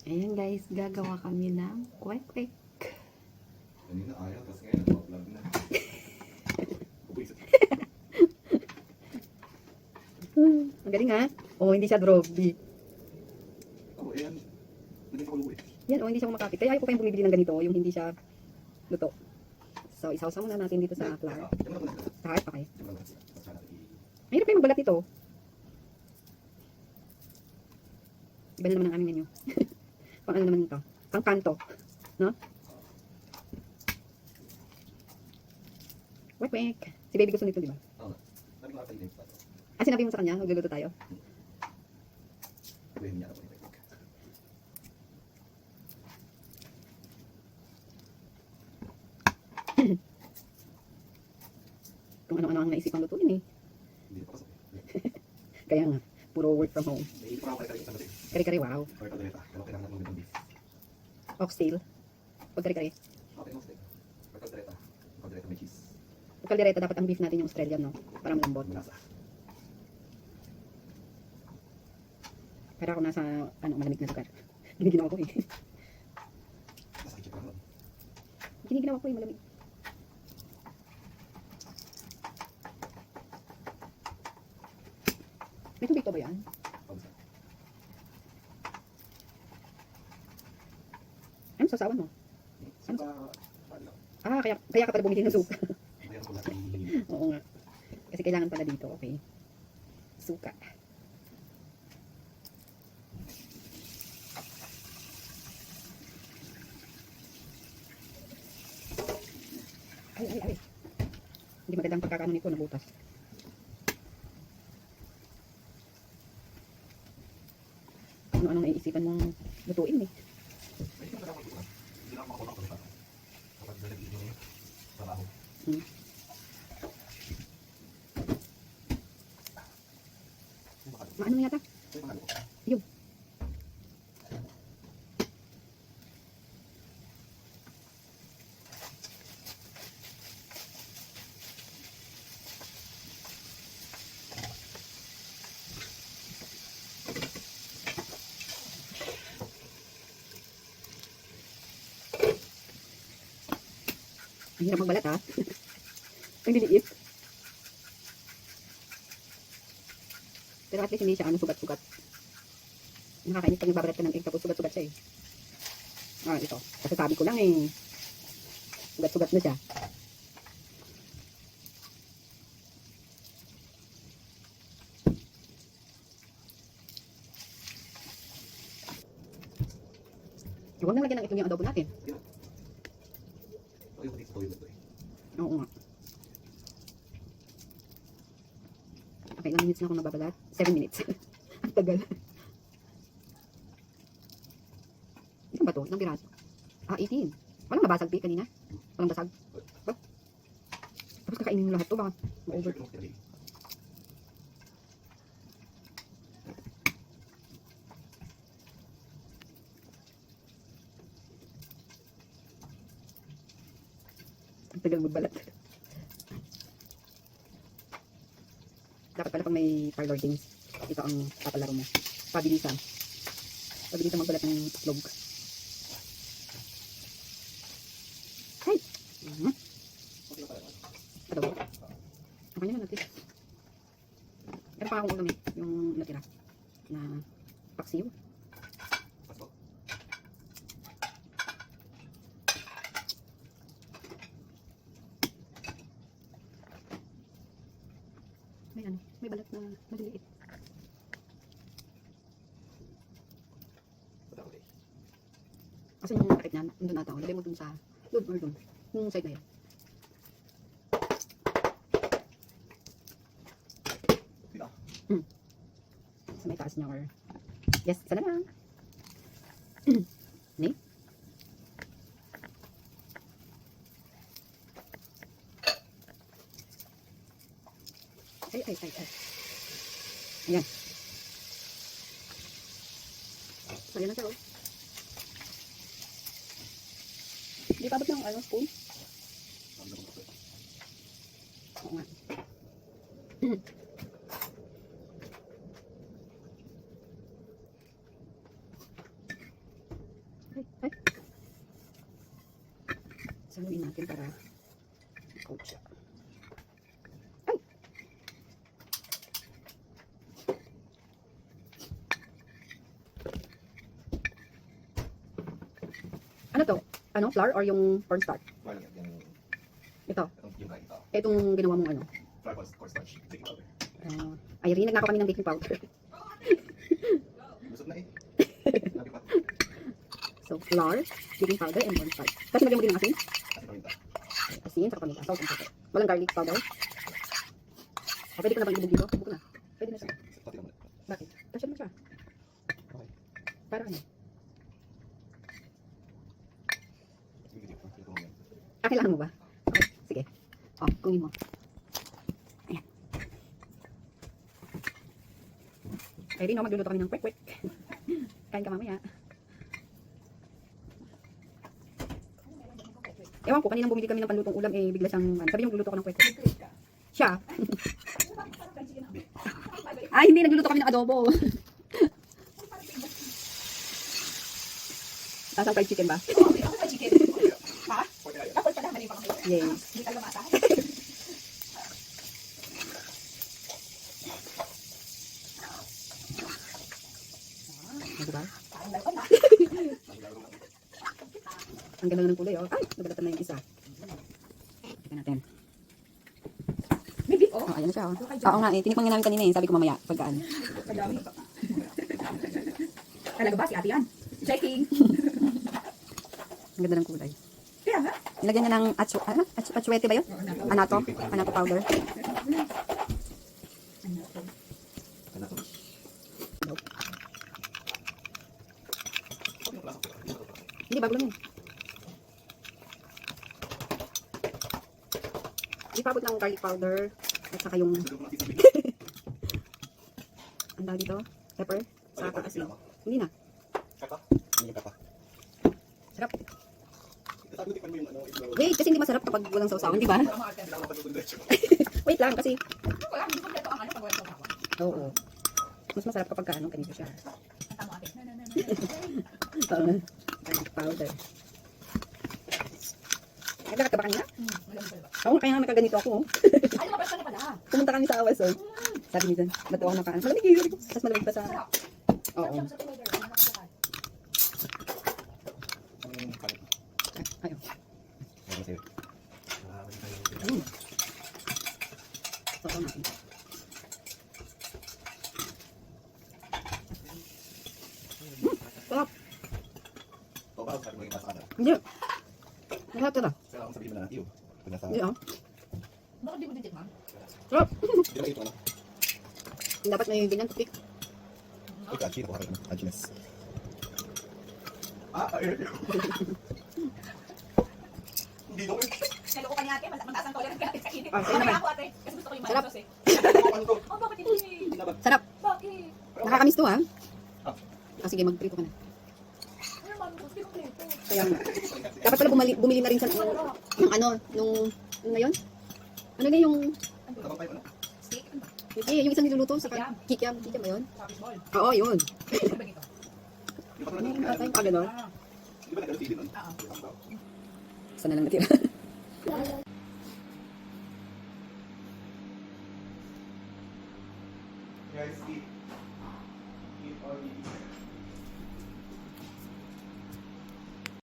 Ayan guys, gagawa kami ng kwek-kwek. Kanina ayaw, tapos ngayon nag-vlog na. Ang galing ha? Oh, hindi siya droby. Oo, ayan. Hindi ko luwi. Yan, oh, hindi siya kumakapit. Kaya ayaw ko kayong bumibili ng ganito, yung hindi siya luto. So, isawsaw muna natin dito sa flour. Kahit pa kayo. Mahirap kayo magbalat nito. Iba na naman ang aming menu. Pang ano naman ito? Pang kanto. No? Wek-wek. Si baby gusto nito, di ba? Oo. Sabi ko ata yung pa to. Ah, sinabi mo sa kanya, magluluto tayo? Gawin niya ako yung technique. Kung ano-ano ang naisipang lutuin eh. Hindi na pasok. Kaya nga, puro work from home. May ipon ako kare-kare sa matin. Kari-kari, wow. Or kaldereta. Pero kailangan natin ng beef. Oxtail. Pag kari-kari. Okay, no steak. Or kaldereta. Kaldereta may cheese. Pag kaldereta, dapat ang beef natin yung Australian, no? Para malambot. Malasa. Para ako nasa, malamig na lugar. Giniginawa ko eh. Nasa kitchen lang. Giniginawa ko eh, malamig. May tubig pa ba yan? Pagsa. Ano sasawan mo? Suka. Pali lang. Ah, kaya ka pala bumili ng suka. Mayroon ko lang. Oo nga. Kasi kailangan pala dito, okay. Suka. Ay. Hindi magandang pagkakaano nito, nabutas. Ano-ano naiisipan mong lutuin eh. May ipon ka lang ako. Hindi na ako makakuha ko sa kapag nalagay yung trabaho. Maano yata? May mga ko. Yung. Ang hirap magbalat ha. Ang liliit. Pero at least hindi siya sugat-sugat. Nakakainis pag nagbabalat ka ng egg tapos sugat-sugat siya eh. Ah, ito. Kasasabi ko lang eh. Sugat-sugat na siya. Huwag na lagyan ng itlog yung adobo natin. Ay, pati sa toilet to eh. Oo nga. Okay, ilang minutes na ako nababalat? 7 minutes. Ang tagal. Ilan ba to? Ilang piraso? Ah, 18. Walang nabasag, Pi, kanina? Walang basag? Ba? Tapos kakainin mo lahat to, baka ma-over. Ang tagal magbalat. Dapat pala pag may parlor games, ito ang papalaro mo. Pabilisan. Pabilisan magbalat ng itlog. Hay! Ano ba? Okay na natin. Meron pa akong ulam eh, yung natira na paksiw. May balat na maliliit. Kasi yung takip niyan, nandun ata. Lagay mo dun sa, dun or dun. Yung side na yun. Sa may taas niya or, yes, isa na lang. Ni? Ay. Ayan. So, ayan na siya, oh. Hindi pa abot ng spoon? Oo nga. Saluin natin para coat siya. Ay! Ano to? Ano? Flour or yung cornstarch? Well, yung Ito. yung kain ito. Itong ginawa mong ano. Flour cornstarch, baking powder. Ay, rin, nagnakaw kami ng baking powder. Busog na eh. Sabi pa. So, flour, baking powder, and cornstarch. Tapos lagyan mo din ng asin. Kasi paminta. Asin, saka paminta. Salt and pepper. Walang garlic powder. O, pwede ko na bang ilubog dito? Ilubog ko na. Pwede na siya. Pati naman. Bakit? Kasya naman siya. Okay. Para ano? Video ko. Ito mo yan. Kailangan mo ba? Okay, sige. O, kunin mo. Ayan. Ay, rin, magluluto kami ng kwek-kwek. Kain ka mamaya. Ewan ko, kaninang bumili kami ng panlutong ulam, eh, bigla siyang, sabi niyo, magluluto ko ng kwek-kwek. Siya. Ay, hindi, nagluluto kami ng adobo. Tapos ang fried chicken ba? Yes. Diba? Ang ganda ng kulay, oh. Ay, nabalatan na yung isa. Tignan natin. Oh, ayan na siya, oh. Oo nga, eh. Tinikman nga namin kanina, eh. Sabi ko mamaya, pagkaan. Talaga ba si ate yan? Checking. Ang ganda ng kulay. Kaya nga. Nilagyan niya ng atsuete ba yun? Anato? Anato powder. Ano to? Nope. Yung klasa ko. Hindi, bago lang yun. Ipabot ng garlic powder at saka yung Gusto ko na titipid. ang dahil dito, pepper, saka asin. Hindi na. Kaka? Hindi yung kaka. Sarap. Sabi ko, tikman mo yung ano, ito. Wait, kasi hindi masarap kapag walang sausawan, di ba? Kailangan mo pagluto ng diretso. Wait lang, kasi Wala, hindi ko ang ano pag wala sa tawa. oo. Mas masarap kapag kaano, ganito siya. Ang tama ate. Garlic powder. Naglakad ka ba kanina? Malamig pala ba? Oo, kaya nga nakaganito ako. Oh. Ay, lumabas ka na pala. Pumunta kami sa Awas, oh. Sabi niya dyan, ba't ako nakaan? Malamig yun. Mas malamig pa sa... Sarap. Oo. Sarap sa weather. Ano ka sa Ano yung kanin? Ayun. Ano sa'yo? Wala tayo. Ayun. So, natin. Sarap. O, parang sabi mo yung nasa ano. Hindi. Masarap tara. Kailangan mo sabihin mo na iyo. Kung nasa... Hindi, ah. Bakit di mo titikman? Sarap. Hindi na ito ano. Dapat may ganyan, tupik. Ay, kachi. Nakuha kayo ng kachiness. Ayun. Hindi daw eh. Naloko ka ni ate. Mataas ang tolerance ka ate sa init. Ah, sa'yo naman. Mamaya ako ate. Kasi gusto ko yung Sarap. masos eh. Ano to? Oh, bakit hindi? Hindi na ba? Sarap. Bakit? Nakakamiss to, ha? Ah. Ah, sige, magprito ka na. Ano man, gusto ko kompleto. Kaya nga. Dapat pala bumili na rin sa ng ano, nung na yun? Ano na yung Tabang tayo ano? Steak? Ano ba? yung isang niluluto sa Kikiam. kikiam. Kikiam ba yun? Sabi ball. Oo, yun. Ano ba dito? Di ba Ano yung talaga? tatay pa gano'n? Ah. Di ba nagano feeling nun? Oo. Saan na lang natira? Guys, eat. Eat all the